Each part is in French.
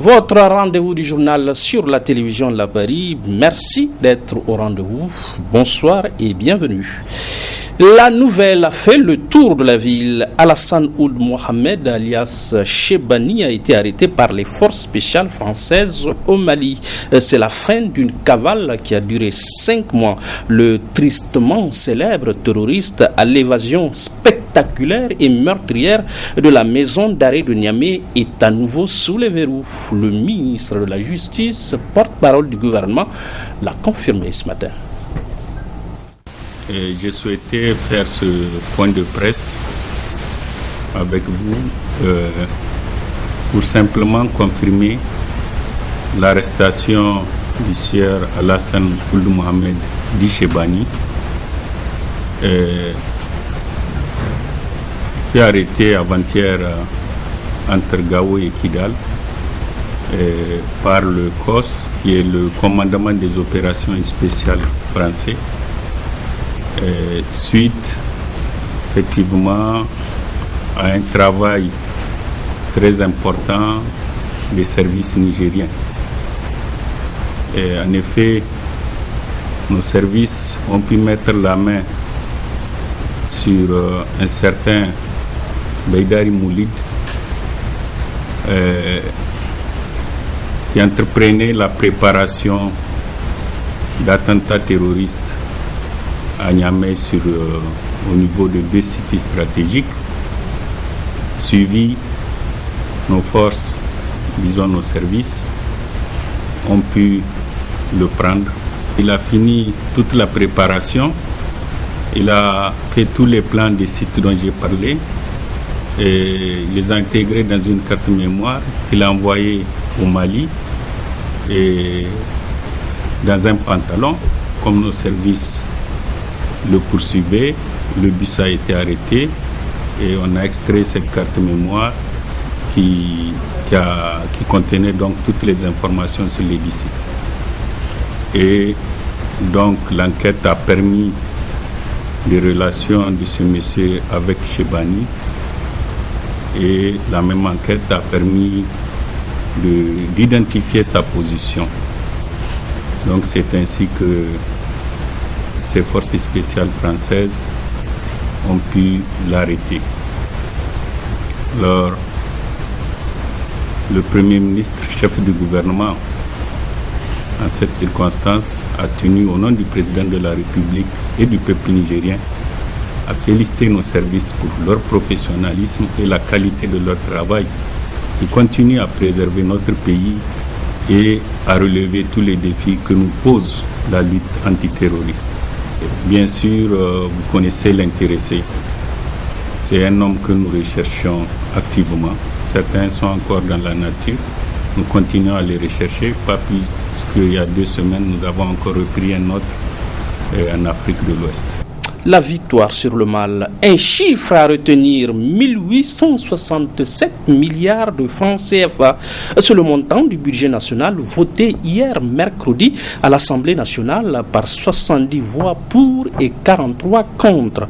Votre rendez-vous du journal sur la télévision La Paris. Merci d'être au rendez-vous. Bonsoir et bienvenue. La nouvelle a fait le tour de la ville. Alassane Ould Mohamed, alias Chebani, a été arrêté par les forces spéciales françaises au Mali. C'est la fin d'une cavale qui a duré 5 mois. Le tristement célèbre terroriste à l'évasion spectaculaire et meurtrière de la maison d'arrêt de Niamey est à nouveau sous les verrous. Le ministre de la Justice, porte-parole du gouvernement, l'a confirmé ce matin. J'ai souhaité faire ce point de presse avec vous pour simplement confirmer l'arrestation du sieur Alassane Ould Mohamed dit Chebani, fait arrêter avant-hier entre Gao et Kidal par le COS, qui est le commandement des opérations spéciales français. Suite effectivement à un travail très important des services nigériens. Et en effet, nos services ont pu mettre la main sur un certain Beidari Moulid qui entreprenait la préparation d'attentats terroristes à Niamey au niveau de 2 sites stratégiques, suivi nos forces, disons nos services, ont pu le prendre. Il a fini toute la préparation, il a fait tous les plans des sites dont j'ai parlé, et il les a intégrés dans une carte mémoire qu'il a envoyée au Mali et dans un pantalon, comme nos services le poursuivait. Le bus a été arrêté et on a extrait cette carte mémoire qui contenait donc toutes les informations sur les sites. Et donc l'enquête a permis des relations de ce monsieur avec Chebani, et la même enquête a permis d'identifier sa position. Donc c'est ainsi que ces forces spéciales françaises ont pu l'arrêter. Alors, le Premier ministre, chef du gouvernement, en cette circonstance, a tenu au nom du président de la République et du peuple nigérien à féliciter nos services pour leur professionnalisme et la qualité de leur travail. Ils continuent à préserver notre pays et à relever tous les défis que nous pose la lutte antiterroriste. Bien sûr, vous connaissez l'intéressé. C'est un homme que nous recherchons activement. Certains sont encore dans la nature. Nous continuons à les rechercher, pas plus qu'il y a 2 semaines, nous avons encore repris un autre en Afrique de l'Ouest. La victoire sur le mal. Un chiffre à retenir, 1867 milliards de francs CFA. C'est le montant du budget national voté hier mercredi à l'Assemblée nationale par 70 voix pour et 43 contre.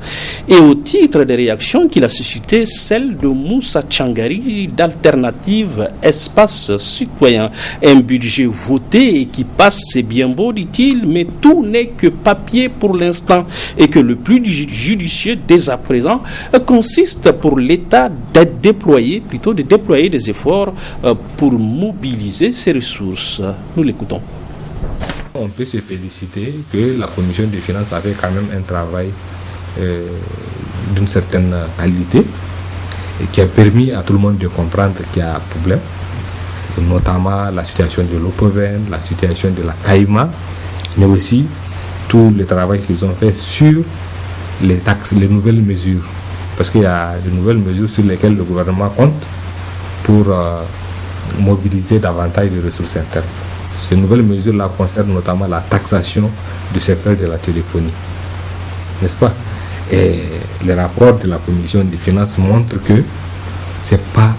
Et au titre des réactions qu'il a suscité, celle de Moussa Tchangari d'Alternative Espace Citoyen. Un budget voté et qui passe, c'est bien beau, dit-il, mais tout n'est que papier pour l'instant, et que le plus judicieux dès à présent consiste pour l'État de déployer des efforts pour mobiliser ses ressources. Nous l'écoutons. On peut se féliciter que la commission des finances avait quand même un travail d'une certaine qualité et qui a permis à tout le monde de comprendre qu'il y a un problème, notamment la situation de l'Opoven, la situation de la Caïma, mais aussi tout le travail qu'ils ont fait sur les taxes, les nouvelles mesures, parce qu'il y a de nouvelles mesures sur lesquelles le gouvernement compte pour mobiliser davantage de ressources internes. Ces nouvelles mesures-là concernent notamment la taxation du secteur de la téléphonie, n'est-ce pas? Et les rapports de la commission des finances montrent que ce n'est pas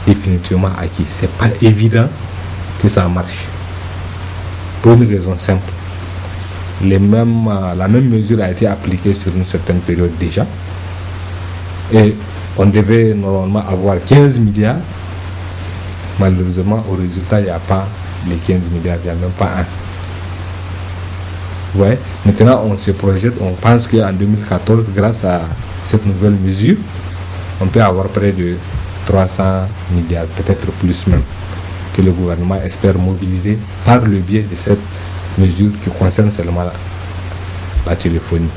définitivement acquis, ce n'est pas évident que ça marche, pour une raison simple. La même mesure a été appliquée sur une certaine période déjà, et on devait normalement avoir 15 milliards Malheureusement, au résultat, il n'y a pas les 15 milliards, il n'y a même pas un. Ouais. Maintenant, on se projette, on pense qu'en 2014, grâce à cette nouvelle mesure, on peut avoir près de 300 milliards, peut-être plus même, que le gouvernement espère mobiliser par le biais de cette mesure qui concerne seulement la téléphonie.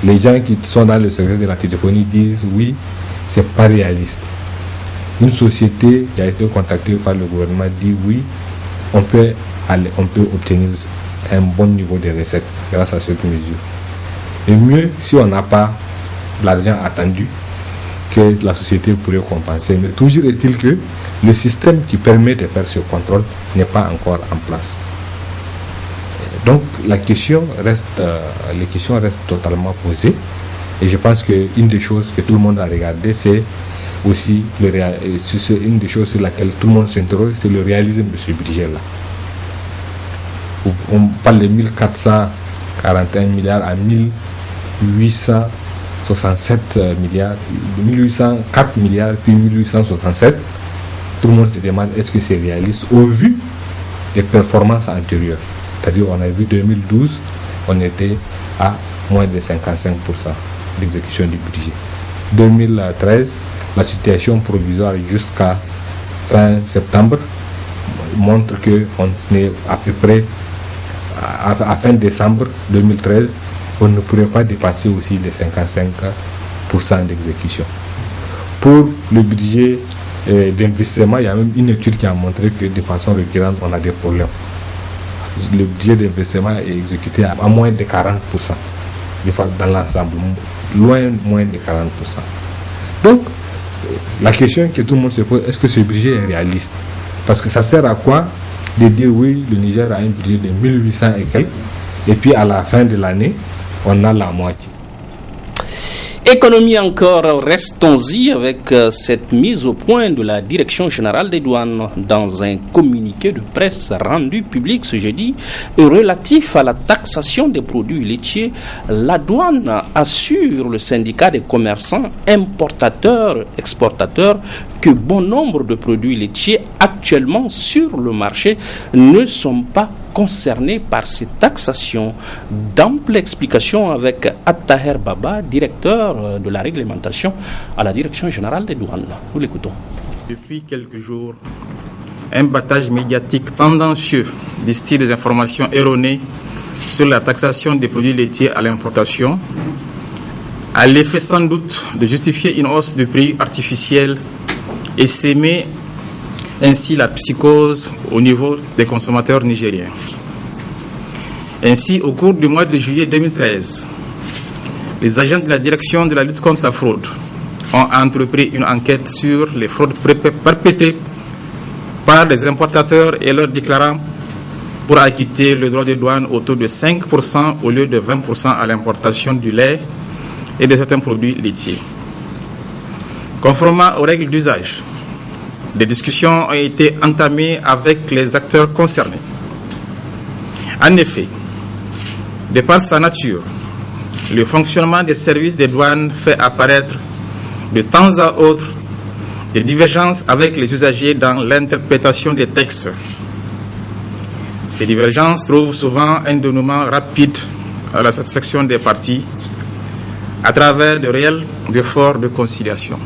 Les gens qui sont dans le secteur de la téléphonie disent oui, c'est pas réaliste. Une société qui a été contactée par le gouvernement dit oui, on peut obtenir un bon niveau de recettes grâce à cette mesure. Et mieux si on n'a pas l'argent attendu que la société pourrait compenser. Mais toujours est-il que le système qui permet de faire ce contrôle n'est pas encore en place. Donc les questions restent totalement posées. Et je pense qu'une des choses que tout le monde a regardé, c'est aussi une des choses sur laquelle tout le monde s'interroge, c'est le réalisme de ce budget-là. On parle de 1441 milliards à 1867 milliards, 1804 milliards, puis 1867. Tout le monde se demande est-ce que c'est réaliste au vu des performances antérieures. C'est-à-dire on a vu 2012, on était à moins de 55% d'exécution du budget. 2013, la situation provisoire jusqu'à fin septembre montre qu'on est à peu près à fin décembre 2013, on ne pourrait pas dépasser aussi les 55% d'exécution. Pour le budget d'investissement, il y a même une étude qui a montré que de façon récurrente, on a des problèmes. Le budget d'investissement est exécuté à moins de 40%, dans l'ensemble, loin moins de 40%. Donc, la question que tout le monde se pose, est-ce que ce budget est réaliste? Parce que ça sert à quoi de dire oui, le Niger a un budget de 1800 et quelques, et puis à la fin de l'année, on a la moitié. Économie encore, restons-y avec cette mise au point de la Direction générale des douanes dans un communiqué de presse rendu public ce jeudi relatif à la taxation des produits laitiers. La douane assure le syndicat des commerçants importateurs-exportateurs que bon nombre de produits laitiers actuellement sur le marché ne sont pas concernés par cette taxation. D'amples explications avec Attaher Baba, directeur de la réglementation à la Direction générale des douanes. Nous l'écoutons. Depuis quelques jours, un battage médiatique tendancieux distille des informations erronées sur la taxation des produits laitiers à l'importation, à l'effet sans doute de justifier une hausse de prix artificielle et s'aimer ainsi la psychose au niveau des consommateurs nigériens. Ainsi, au cours du mois de juillet 2013, les agents de la direction de la lutte contre la fraude ont entrepris une enquête sur les fraudes perpétrées par les importateurs et leurs déclarants pour acquitter le droit de douane au taux de 5% au lieu de 20% à l'importation du lait et de certains produits laitiers. Conformément aux règles d'usage, des discussions ont été entamées avec les acteurs concernés. En effet, de par sa nature, le fonctionnement des services des douanes fait apparaître de temps à autre des divergences avec les usagers dans l'interprétation des textes. Ces divergences trouvent souvent un dénouement rapide à la satisfaction des parties à travers de réels efforts de conciliation.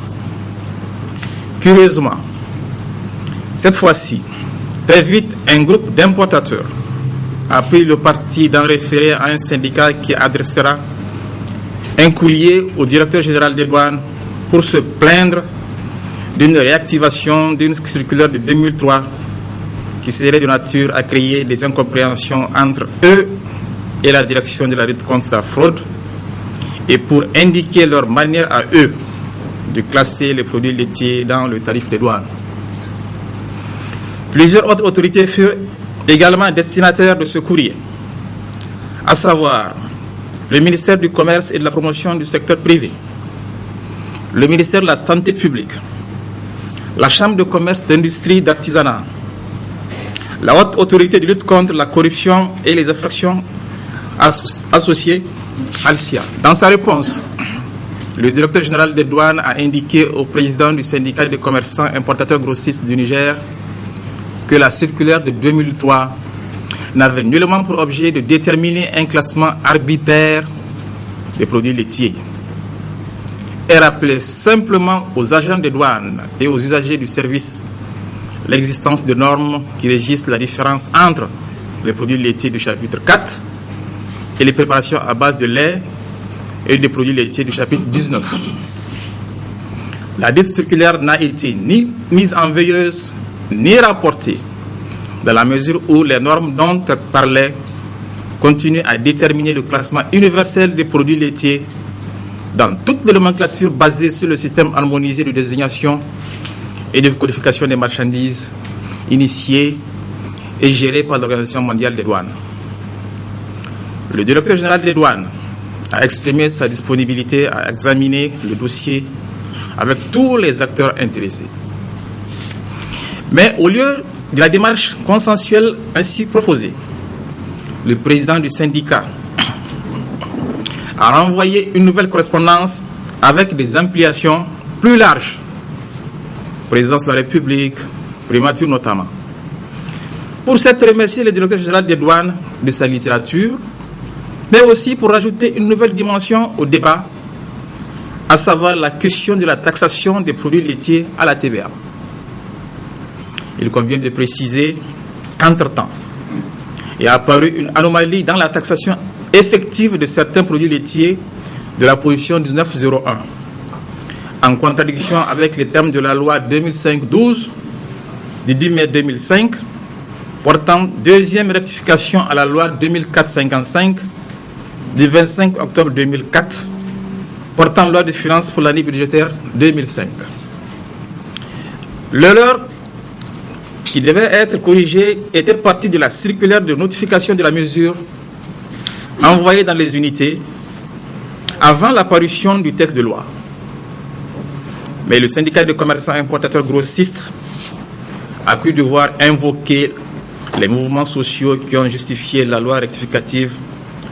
Curieusement, cette fois-ci, très vite, un groupe d'importateurs a pris le parti d'en référer à un syndicat qui adressera un courrier au directeur général des douanes pour se plaindre d'une réactivation d'une circulaire de 2003 qui serait de nature à créer des incompréhensions entre eux et la direction de la lutte contre la fraude et pour indiquer leur manière à eux de classer les produits laitiers dans le tarif des douanes. Plusieurs autres autorités furent également destinataires de ce courrier, à savoir le ministère du Commerce et de la Promotion du secteur privé, le ministère de la Santé publique, la Chambre de commerce, d'industrie, d'artisanat, la Haute Autorité de lutte contre la corruption et les infractions associées, ALSIA. Dans sa réponse, le directeur général des douanes a indiqué au président du syndicat des commerçants importateurs grossistes du Niger que la circulaire de 2003 n'avait nullement pour objet de déterminer un classement arbitraire des produits laitiers et rappelait simplement aux agents des douanes et aux usagers du service l'existence de normes qui régissent la différence entre les produits laitiers du chapitre 4 et les préparations à base de lait et des produits laitiers du chapitre 19. La dite circulaire n'a été ni mise en veilleuse ni rapportée, dans la mesure où les normes dont elle parlait continuent à déterminer le classement universel des produits laitiers dans toutes les nomenclatures basées sur le système harmonisé de désignation et de codification des marchandises initié et géré par l'Organisation mondiale des douanes. Le directeur général des douanes a exprimé sa disponibilité à examiner le dossier avec tous les acteurs intéressés. Mais au lieu de la démarche consensuelle ainsi proposée, le président du syndicat a renvoyé une nouvelle correspondance avec des ampliations plus larges. Présidence de la République, primature notamment. Pour cette remercier le directeur général des douanes de sa littérature, mais aussi pour ajouter une nouvelle dimension au débat, à savoir la question de la taxation des produits laitiers à la TVA. Il convient de préciser qu'entre-temps, il est apparu une anomalie dans la taxation effective de certains produits laitiers de la position 1901, en contradiction avec les termes de la loi 2005-12 du 10 mai 2005, portant deuxième rectification à la loi 2004-55 du 25 octobre 2004, portant loi de finances pour l'année budgétaire 2005. L'erreur qui devait être corrigée était partie de la circulaire de notification de la mesure envoyée dans les unités avant la parution du texte de loi. Mais le syndicat de commerçants importateurs grossistes a cru devoir invoquer les mouvements sociaux qui ont justifié la loi rectificative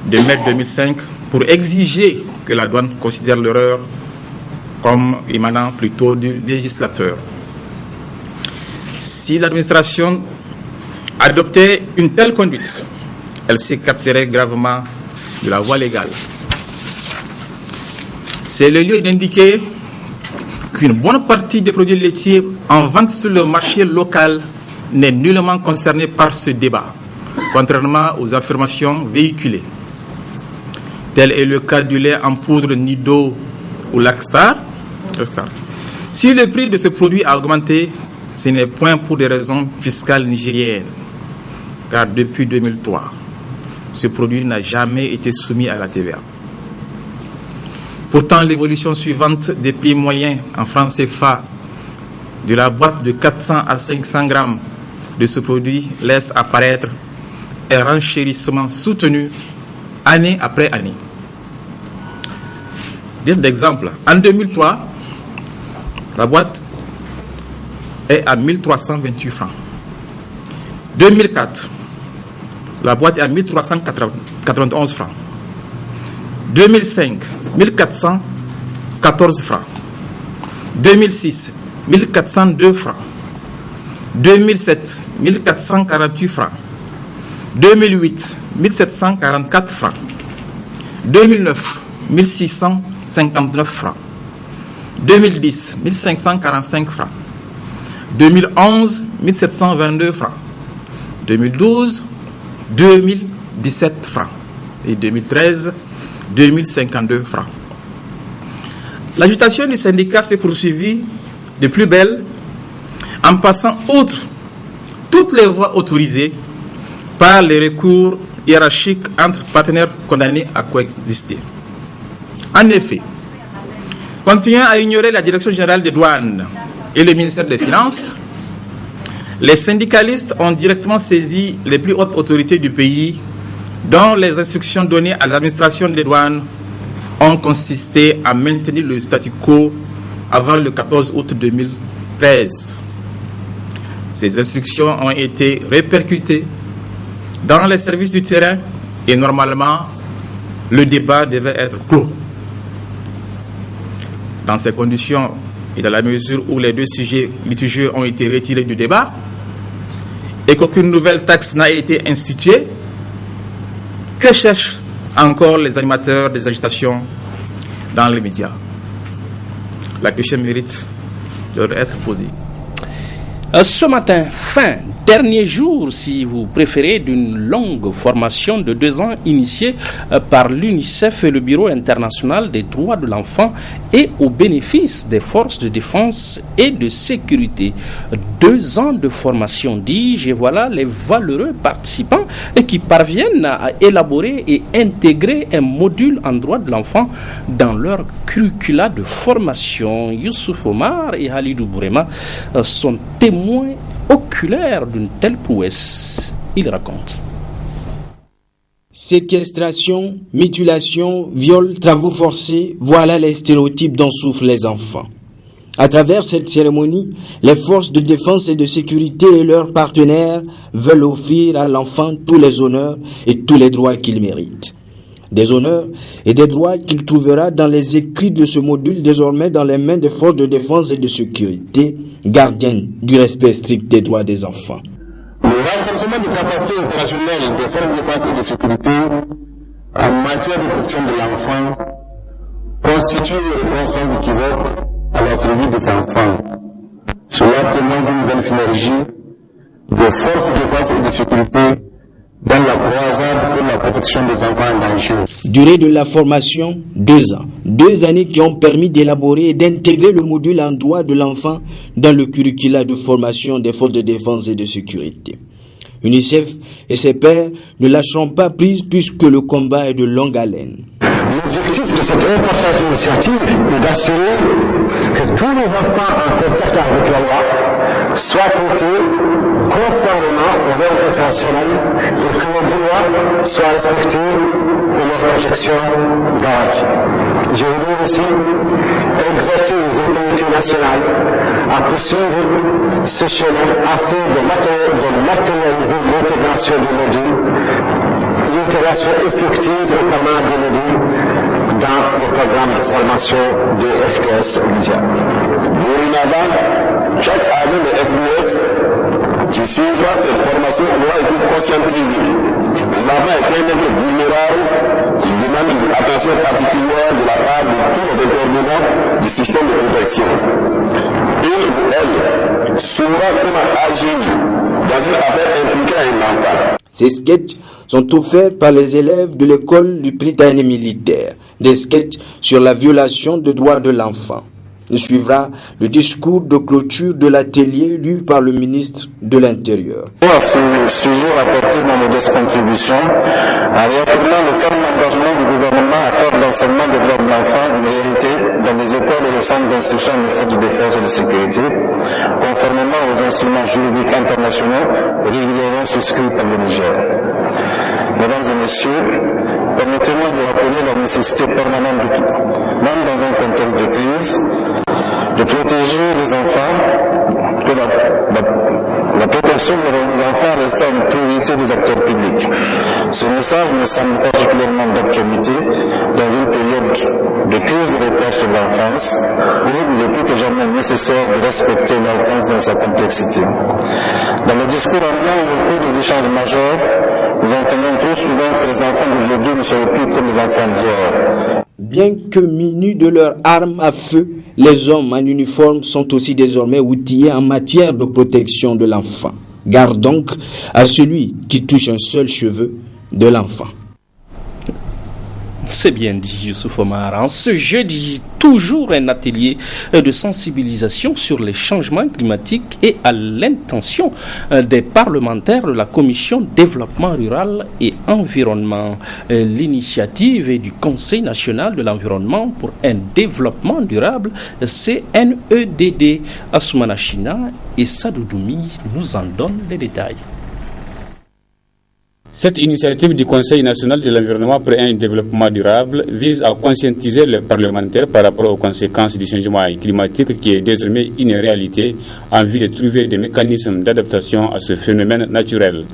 de mai 2005 pour exiger que la douane considère l'erreur comme émanant plutôt du législateur. Si l'administration adoptait une telle conduite, elle s'écarterait gravement de la voie légale. C'est le lieu d'indiquer qu'une bonne partie des produits laitiers en vente sur le marché local n'est nullement concernée par ce débat, contrairement aux affirmations véhiculées. Tel est le cas du lait en poudre Nido ou Lacstar. Si le prix de ce produit a augmenté, ce n'est point pour des raisons fiscales nigériennes, car depuis 2003, ce produit n'a jamais été soumis à la TVA. Pourtant, l'évolution suivante des prix moyens en francs CFA de la boîte de 400 à 500 grammes de ce produit laisse apparaître un renchérissement soutenu année après année. Titre d'exemple, en 2003, la boîte est à 1328 francs. 2004, la boîte est à 1391 francs. 2005, 1414 francs. 2006, 1402 francs. 2007, 1448 francs. 2008, 1744 francs. 2009, 1659 francs. 2010, 1545 francs. 2011, 1722 francs. 2012, 2017 francs. Et 2013, 2052 francs. L'agitation du syndicat s'est poursuivie de plus belle en passant outre toutes les voies autorisées par les recours hiérarchiques entre partenaires condamnés à coexister. En effet, continuant à ignorer la Direction générale des douanes et le ministère des Finances, les syndicalistes ont directement saisi les plus hautes autorités du pays, dont les instructions données à l'administration des douanes ont consisté à maintenir le statu quo avant le 14 août 2013. Ces instructions ont été répercutées dans les services du terrain et normalement, le débat devait être clos. Dans ces conditions, et dans la mesure où les deux sujets litigieux ont été retirés du débat, et qu'aucune nouvelle taxe n'a été instituée, que cherchent encore les animateurs des agitations dans les médias? La question mérite d'être posée. Ce matin, dernier jour, si vous préférez, d'une longue formation de 2 ans initiée par l'UNICEF et le Bureau international des droits de l'enfant et au bénéfice des forces de défense et de sécurité. 2 ans de formation, dis-je, et voilà les valeureux participants qui parviennent à élaborer et intégrer un module en droit de l'enfant dans leur curricula de formation. Youssouf Omar et Halidou Bourema sont témoins oculaire d'une telle prouesse. Il raconte. Séquestration, mutilation, viol, travaux forcés, voilà les stéréotypes dont souffrent les enfants. À travers cette cérémonie, les forces de défense et de sécurité et leurs partenaires veulent offrir à l'enfant tous les honneurs et tous les droits qu'il mérite. Des honneurs et des droits qu'il trouvera dans les écrits de ce module désormais dans les mains des forces de défense et de sécurité, gardiennes du respect strict des droits des enfants. Le renforcement des capacités opérationnelles des forces de défense et de sécurité en matière de protection de l'enfant constitue une réponse sans équivoque à la survie des enfants. Cela témoigne d'une nouvelle synergie des forces de défense et de sécurité dans la croisade pour la protection des enfants en danger. Durée de la formation, 2 ans. 2 années qui ont permis d'élaborer et d'intégrer le module en droit de l'enfant dans le curricula de formation des forces de défense et de sécurité. UNICEF et ses pairs ne lâcheront pas prise puisque le combat est de longue haleine. L'objectif de cette importante initiative est d'assurer que tous les enfants en contact avec la loi soient traités conformément aux normes internationales et que leurs droits soient respectés et leurs projections garanties. Je voudrais aussi exhorter les autorités nationales à poursuivre ce chemin afin de matérialiser l'intégration du module, l'intégration effective et permanente du module dans le programme de formation de FDS au Niger. Dorénavant, chaque agent de FDS qui suivra cette formation doit être conscientisé. L'enfant est un être vulnérable qui demande une attention particulière de la part de tous les intervenants du système de protection. Il ou elle saura comment agir dans une affaire impliquant un enfant. Ces sketchs sont offerts par les élèves de l'école du Britannique militaire, des sketchs sur la violation des droits de l'enfant. Il suivra le discours de clôture de l'atelier lu par le ministre de l'Intérieur. À ce jour, apporter ma modeste contribution en réaffirmant le ferme engagement du gouvernement à faire l'enseignement des droits de l'enfant une réalité dans les écoles et les centres d'instruction des forces de défense et de sécurité, conformément aux instruments juridiques internationaux régulièrement souscrits par le Niger. Mesdames et messieurs, permettez-moi de rappeler la nécessité permanente de tout, même dans un contexte de crise, de protéger les enfants, que la protection des enfants reste une priorité des acteurs publics. Ce message me semble particulièrement d'actualité dans une période de crise de repère sur l'enfance, où il est plus que jamais nécessaire de respecter l'enfance dans sa complexité. Dans le discours ambiant et au cours des échanges majeurs, nous entendons trop souvent que les enfants d'aujourd'hui ne seront plus comme les enfants d'hier. Bien que munis de leurs armes à feu, les hommes en uniforme sont aussi désormais outillés en matière de protection de l'enfant. Garde donc à celui qui touche un seul cheveu de l'enfant. C'est bien dit, Youssouf Omar. En ce jeudi, toujours un atelier de sensibilisation sur les changements climatiques et à l'intention des parlementaires de la Commission Développement Rural et Environnement. L'initiative est du Conseil National de l'Environnement pour un Développement Durable, CNEDD. Assoumana China et Sadoudoumi nous en donnent les détails. Cette initiative du Conseil national de l'environnement pour un développement durable vise à conscientiser les parlementaires par rapport aux conséquences du changement climatique qui est désormais une réalité en vue de trouver des mécanismes d'adaptation à ce phénomène naturel.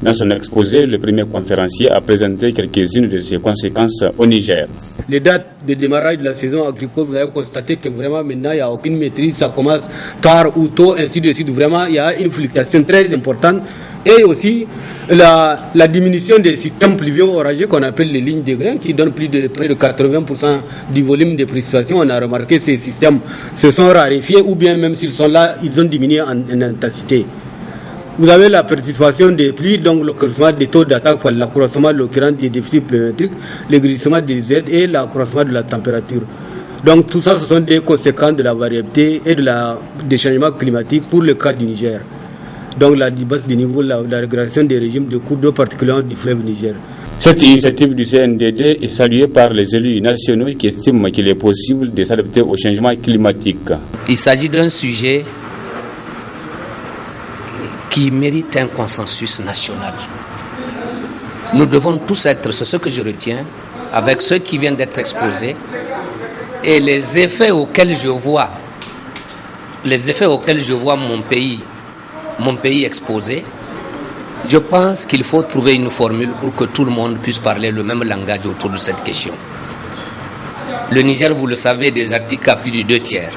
Dans son exposé, le premier conférencier a présenté quelques-unes de ces conséquences au Niger. Les dates de démarrage de la saison agricole, vous avez constaté que vraiment maintenant il n'y a aucune maîtrise, ça commence tard ou tôt, ainsi de suite. Vraiment, il y a une fluctuation très importante. Et aussi la diminution des systèmes pluvio-orageux qu'on appelle les lignes de grains qui donnent près de 80% du volume de précipitations. On a remarqué que ces systèmes se sont raréfiés ou bien même s'ils sont là, ils ont diminué en intensité. Vous avez la participation des pluies, donc l'accroissement des taux d'attaque, l'accroissement de l'occurrence des déficits pluviométriques, le glissement des aides et l'accroissement de la température. Donc tout ça, ce sont des conséquences de la variabilité et des changements climatiques pour le cas du Niger. Donc la baisse du niveau, la régulation des régimes de cours d'eau particulièrement du fleuve Niger. Cette initiative du CNDD est saluée par les élus nationaux qui estiment qu'il est possible de s'adapter au changement climatique. Il s'agit d'un sujet qui mérite un consensus national. Nous devons tous être, c'est ce que je retiens, avec ceux qui viennent d'être exposés, et les effets auxquels je vois mon pays exposé, je pense qu'il faut trouver une formule pour que tout le monde puisse parler le même langage autour de cette question. Le Niger, vous le savez, des articles à plus de 2/3.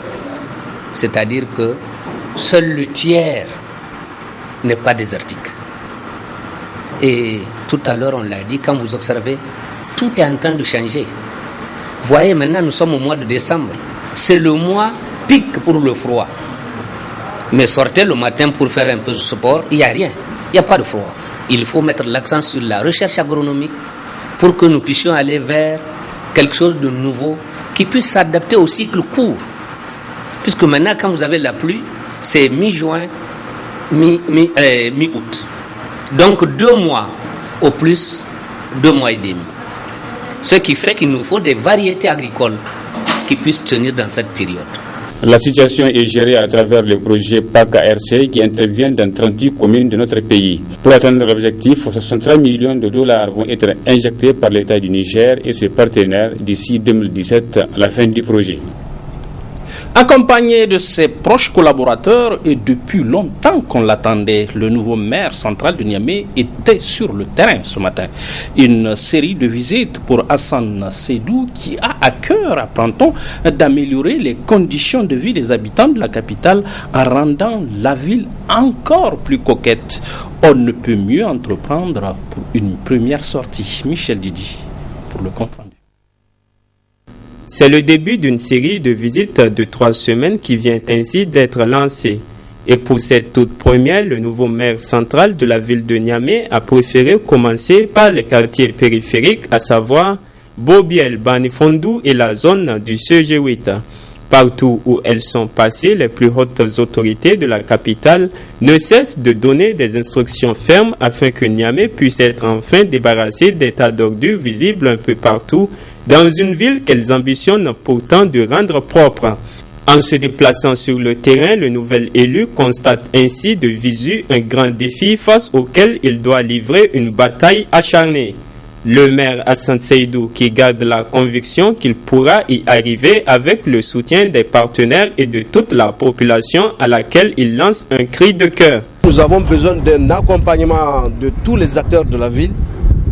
C'est-à-dire que seul le tiers n'est pas désertique. Et tout à l'heure, on l'a dit, quand vous observez, tout est en train de changer. Voyez, maintenant, nous sommes au mois de décembre. C'est le mois pic pour le froid. Mais sortez le matin pour faire un peu de sport, il n'y a rien. Il n'y a pas de froid. Il faut mettre l'accent sur la recherche agronomique pour que nous puissions aller vers quelque chose de nouveau qui puisse s'adapter au cycle court. Puisque maintenant, quand vous avez la pluie, c'est mi-juin, mi-août. Donc 2 mois au plus, 2 mois et demi. Ce qui fait qu'il nous faut des variétés agricoles qui puissent tenir dans cette période. La situation est gérée à travers le projet PAC-ARC qui intervient dans 38 communes de notre pays. Pour atteindre l'objectif, 63 millions de dollars vont être injectés par l'État du Niger et ses partenaires d'ici 2017 à la fin du projet. Accompagné de ses proches collaborateurs et depuis longtemps qu'on l'attendait, le nouveau maire central de Niamey était sur le terrain ce matin. Une série de visites pour Hassan Seydou qui a à cœur, apprend-on, d'améliorer les conditions de vie des habitants de la capitale en rendant la ville encore plus coquette. On ne peut mieux entreprendre pour une première sortie. Michel Didi pour le compte rendu. C'est le début d'une série de visites de 3 semaines qui vient ainsi d'être lancée. Et pour cette toute première, le nouveau maire central de la ville de Niamey a préféré commencer par les quartiers périphériques, à savoir Bobiel, Banifondou et la zone du CG8. Partout où elles sont passées, les plus hautes autorités de la capitale ne cessent de donner des instructions fermes afin que Niamey puisse être enfin débarrassé des tas d'ordures visibles un peu partout dans une ville qu'elles ambitionnent pourtant de rendre propre. En se déplaçant sur le terrain, le nouvel élu constate ainsi de visu un grand défi face auquel il doit livrer une bataille acharnée. Le maire Hassan Seydou qui garde la conviction qu'il pourra y arriver avec le soutien des partenaires et de toute la population à laquelle il lance un cri de cœur. Nous avons besoin d'un accompagnement de tous les acteurs de la ville,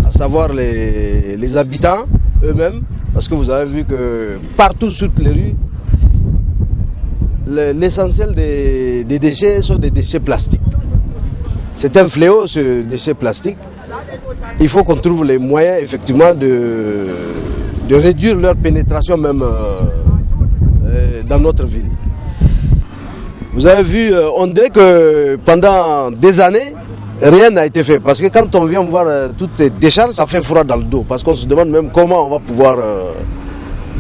à savoir les habitants eux-mêmes, parce que vous avez vu que partout sur les rues, l'essentiel des déchets sont des déchets plastiques. C'est un fléau, ce déchet plastique. Il faut qu'on trouve les moyens effectivement de réduire leur pénétration même dans notre ville. Vous avez vu, on dirait que pendant des années, rien n'a été fait. Parce que quand on vient voir toutes ces décharges, ça fait froid dans le dos. Parce qu'on se demande même comment on va pouvoir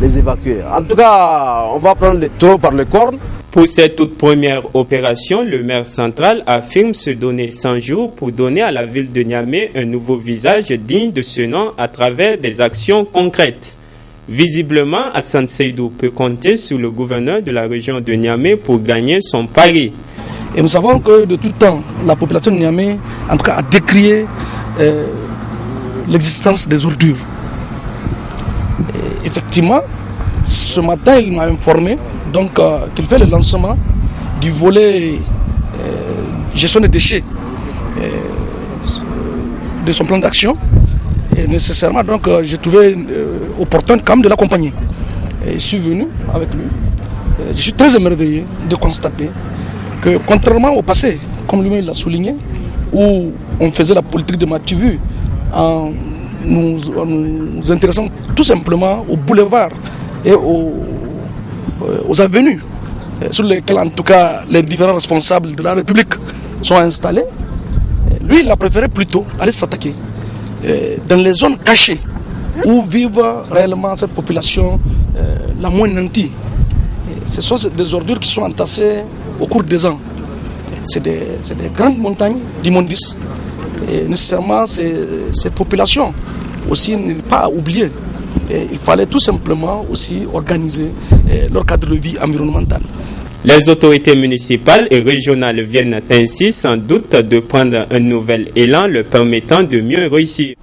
les évacuer. En tout cas, on va prendre les taureaux par les cornes. Pour cette toute première opération, le maire central affirme se donner 100 jours pour donner à la ville de Niamey un nouveau visage digne de ce nom à travers des actions concrètes. Visiblement, Hassan Seydou peut compter sur le gouverneur de la région de Niamey pour gagner son pari. Et nous savons que de tout temps, la population de Niamey, en tout cas, a décrié l'existence des ordures. Et effectivement, ce matin, il m'a informé qu'il fait le lancement du volet gestion des déchets de son plan d'action. Et nécessairement, j'ai trouvé opportun quand même de l'accompagner. Et je suis venu avec lui. Je suis très émerveillé de constater que, contrairement au passé, comme lui-même l'a souligné, où on faisait la politique de Mativu en nous intéressant tout simplement aux boulevards et aux avenues sur lesquelles, en tout cas, les différents responsables de la République sont installés. Lui, il a préféré plutôt aller s'attaquer dans les zones cachées où vivent réellement cette population la moins nantie. Ce sont des ordures qui sont entassées au cours des ans. C'est des grandes montagnes d'immondices. Et nécessairement, cette population aussi n'est pas à oublier. Et il fallait tout simplement aussi organiser leur cadre de vie environnemental. Les autorités municipales et régionales viennent ainsi sans doute de prendre un nouvel élan leur permettant de mieux réussir.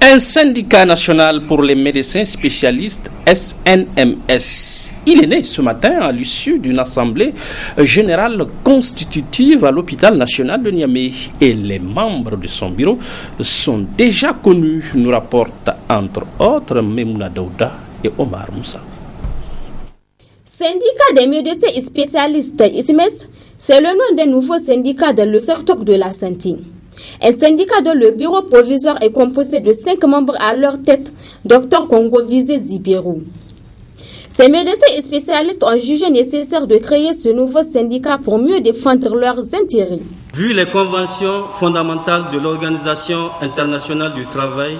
Un syndicat national pour les médecins spécialistes, SNMS. Il est né ce matin à l'issue d'une assemblée générale constitutive à l'hôpital national de Niamey. Et les membres de son bureau sont déjà connus, nous rapportent entre autres Memouna Daouda et Omar Moussa. Syndicat des médecins spécialistes ISMES, c'est le nom d'un nouveau syndicat dans le secteur de la santé. Un syndicat dont le bureau provisoire est composé de 5 membres à leur tête, Dr Congo Visé Zibérou. Ces médecins spécialistes ont jugé nécessaire de créer ce nouveau syndicat pour mieux défendre leurs intérêts. Vu les conventions fondamentales de l'Organisation internationale du travail,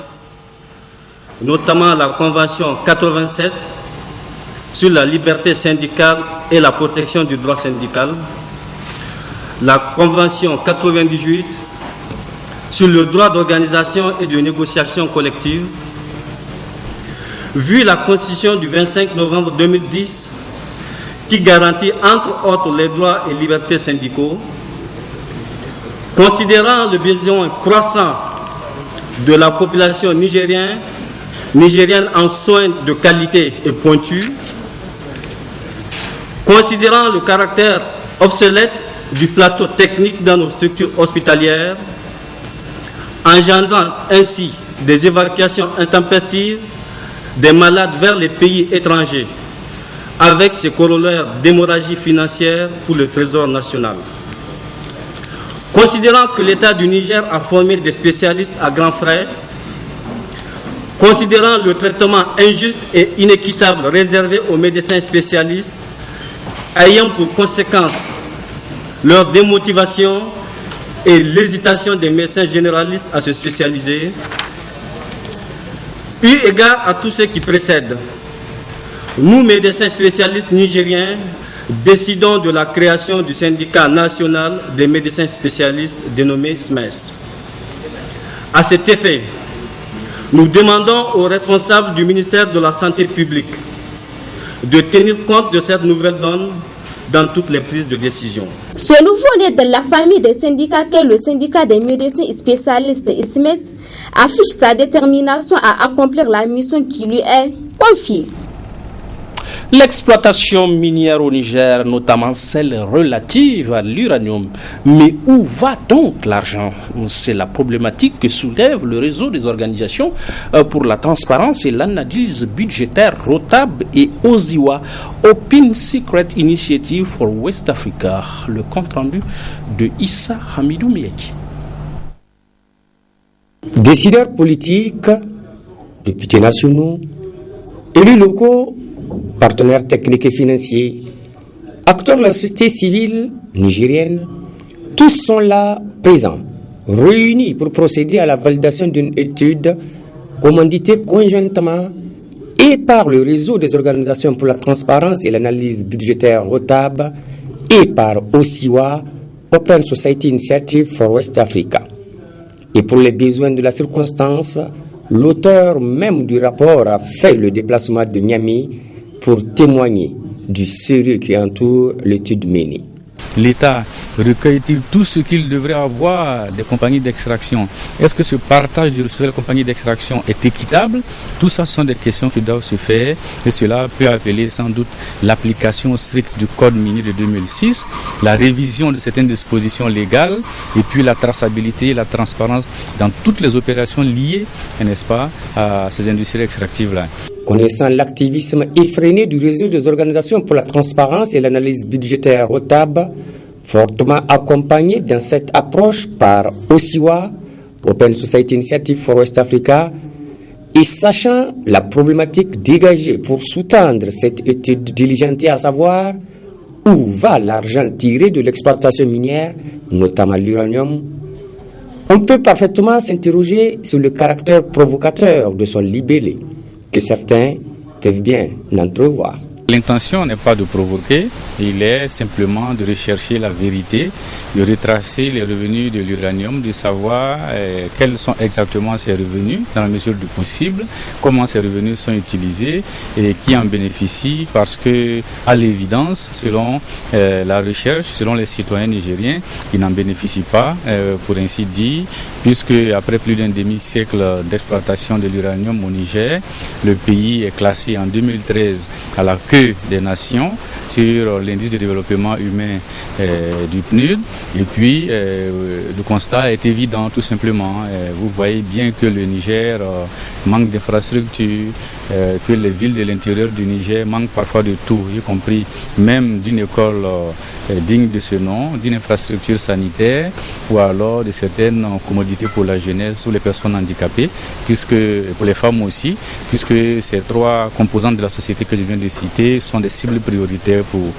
notamment la Convention 87 sur la liberté syndicale et la protection du droit syndical, la Convention 98 sur le droit d'organisation et de négociation collective, vu la Constitution du 25 novembre 2010 qui garantit entre autres les droits et libertés syndicaux, considérant le besoin croissant de la population nigérienne en soins de qualité et pointus, considérant le caractère obsolète du plateau technique dans nos structures hospitalières, engendrant ainsi des évacuations intempestives des malades vers les pays étrangers, avec ses corollaires d'hémorragie financière pour le Trésor national. Considérant que l'État du Niger a formé des spécialistes à grands frais, considérant le traitement injuste et inéquitable réservé aux médecins spécialistes, ayant pour conséquence leur démotivation et l'hésitation des médecins généralistes à se spécialiser, eu égard à tout ce qui précède, nous, médecins spécialistes nigériens, décidons de la création du syndicat national des médecins spécialistes dénommé SMES. À cet effet, nous demandons aux responsables du ministère de la Santé publique de tenir compte de cette nouvelle donne dans toutes les prises de décision. Ce nouveau-né de la famille des syndicats qu'est le syndicat des médecins spécialistes ISMES affiche sa détermination à accomplir la mission qui lui est confiée. L'exploitation minière au Niger, notamment celle relative à l'uranium. Mais où va donc l'argent? C'est la problématique que soulève le réseau des organisations pour la transparence et l'analyse budgétaire ROTAB et OSIWA, Open Secret Initiative for West Africa. Le compte-rendu de Issa Hamidou Miyaki. Décideurs politiques, députés nationaux, élus locaux, partenaires techniques et financiers, acteurs de la société civile nigérienne, tous sont là présents, réunis pour procéder à la validation d'une étude commanditée conjointement et par le réseau des organisations pour la transparence et l'analyse budgétaire ROTAB et par OSIWA, Open Society Initiative for West Africa. Et pour les besoins de la circonstance, l'auteur même du rapport a fait le déplacement de Niamey pour témoigner du sérieux qui entoure l'étude menée. L'État recueille-t-il tout ce qu'il devrait avoir des compagnies d'extraction? Est-ce que ce partage du ressources des compagnies d'extraction est équitable? Tout ça sont des questions qui doivent se faire et cela peut appeler sans doute l'application stricte du Code minier de 2006, la révision de certaines dispositions légales et puis la traçabilité et la transparence dans toutes les opérations liées, n'est-ce pas, à ces industries extractives-là. Connaissant l'activisme effréné du réseau des organisations pour la transparence et l'analyse budgétaire OTAB, fortement accompagné dans cette approche par OSIWA, Open Society Initiative for West Africa, et sachant la problématique dégagée pour sous-tendre cette étude diligentée, à savoir où va l'argent tiré de l'exploitation minière, notamment l'uranium, on peut parfaitement s'interroger sur le caractère provocateur de son libellé, que certains peuvent bien entrevoir. L'intention n'est pas de provoquer, il est simplement de rechercher la vérité, de retracer les revenus de l'uranium, de savoir quels sont exactement ces revenus dans la mesure du possible, comment ces revenus sont utilisés et qui en bénéficient, parce que à l'évidence, selon la recherche, selon les citoyens nigériens, ils n'en bénéficient pas, pour ainsi dire, puisque après plus d'un demi-siècle d'exploitation de l'uranium au Niger, le pays est classé en 2013 à la queue des nations sur l'indice de développement humain du PNUD. Et puis, le constat est évident, tout simplement. Vous voyez bien que le Niger manque d'infrastructures, que les villes de l'intérieur du Niger manquent parfois de tout, y compris même d'une école digne de ce nom, d'une infrastructure sanitaire ou alors de certaines commodités pour la jeunesse ou les personnes handicapées, puisque pour les femmes aussi, puisque ces trois composantes de la société que je viens de citer sont des cibles prioritaires pour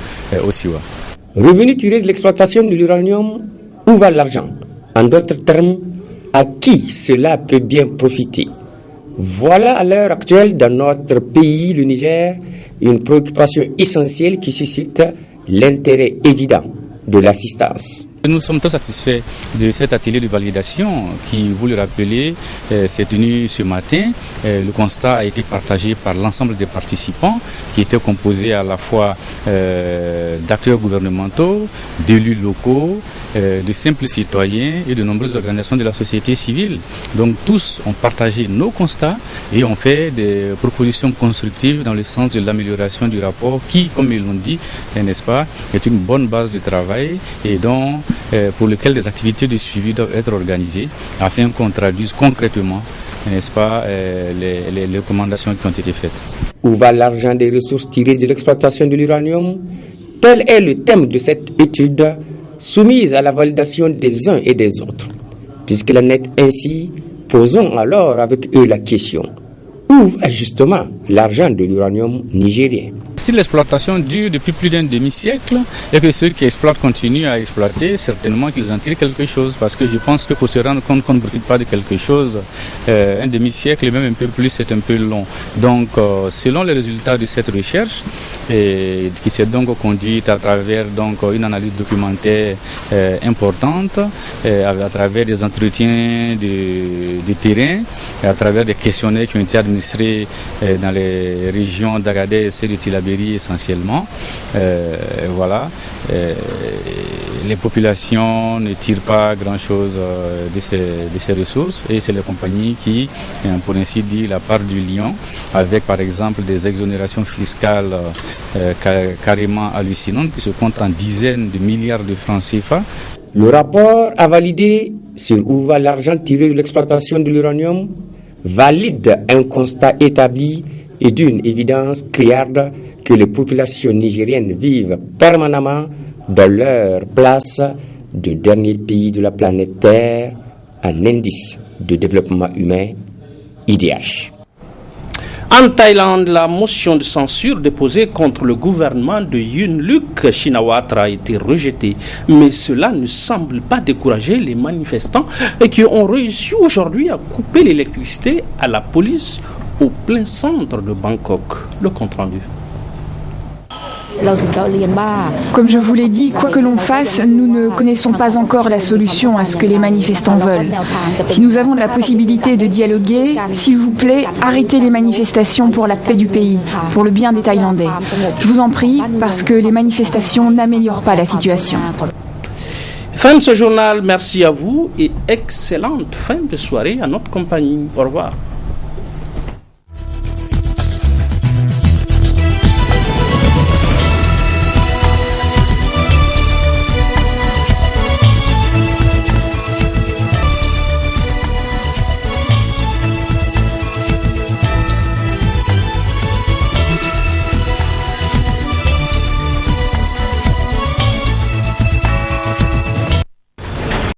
OSIWA. Revenu tiré de l'exploitation de l'uranium, où va l'argent? En d'autres termes, à qui cela peut bien profiter? Voilà à l'heure actuelle dans notre pays, le Niger, une préoccupation essentielle qui suscite l'intérêt évident de l'assistance. Nous sommes tous satisfaits de cet atelier de validation qui, vous le rappelez, s'est tenu ce matin. Le constat a été partagé par l'ensemble des participants qui étaient composés à la fois d'acteurs gouvernementaux, d'élus locaux, de simples citoyens et de nombreuses organisations de la société civile. Donc tous ont partagé nos constats et ont fait des propositions constructives dans le sens de l'amélioration du rapport qui, comme ils l'ont dit, n'est-ce pas, est une bonne base de travail et dont pour lequel des activités de suivi doivent être organisées afin qu'on traduise concrètement, n'est-ce pas, les recommandations qui ont été faites. Où va l'argent des ressources tirées de l'exploitation de l'uranium? Tel est le thème de cette étude soumise à la validation des uns et des autres. Puisqu'il en est ainsi, posons alors avec eux la question. Où va justement l'argent de l'uranium nigérien? Si l'exploitation dure depuis plus d'un demi-siècle et que ceux qui exploitent continuent à exploiter, certainement qu'ils en tirent quelque chose. Parce que je pense que pour se rendre compte qu'on ne profite pas de quelque chose, un demi-siècle et même un peu plus, c'est un peu long. Donc, selon les résultats de cette recherche, qui s'est donc conduite à travers donc, une analyse documentaire importante, à travers des entretiens de terrain, à travers des questionnaires qui ont été administrés dans les régions d'Agadez et de Tillabéri essentiellement. Voilà. Les populations ne tirent pas grand-chose de ces ressources et c'est les compagnies qui, pour ainsi dire, la part du lion, avec par exemple des exonérations fiscales carrément hallucinantes qui se comptent en dizaines de milliards de francs CFA. Le rapport a validé sur où va l'argent tiré de l'exploitation de l'uranium valide un constat établi et d'une évidence criarde que les populations nigériennes vivent permanemment dans leur place de dernier pays de la planète Terre en indice de développement humain IDH. En Thaïlande, la motion de censure déposée contre le gouvernement de Yingluck Shinawatra a été rejetée. Mais cela ne semble pas décourager les manifestants qui ont réussi aujourd'hui à couper l'électricité à la police au plein centre de Bangkok. Le compte rendu. Comme je vous l'ai dit, quoi que l'on fasse, nous ne connaissons pas encore la solution à ce que les manifestants veulent. Si nous avons la possibilité de dialoguer, s'il vous plaît, arrêtez les manifestations pour la paix du pays, pour le bien des Thaïlandais. Je vous en prie, parce que les manifestations n'améliorent pas la situation. Fin de ce journal, merci à vous et excellente fin de soirée à notre compagnie. Au revoir.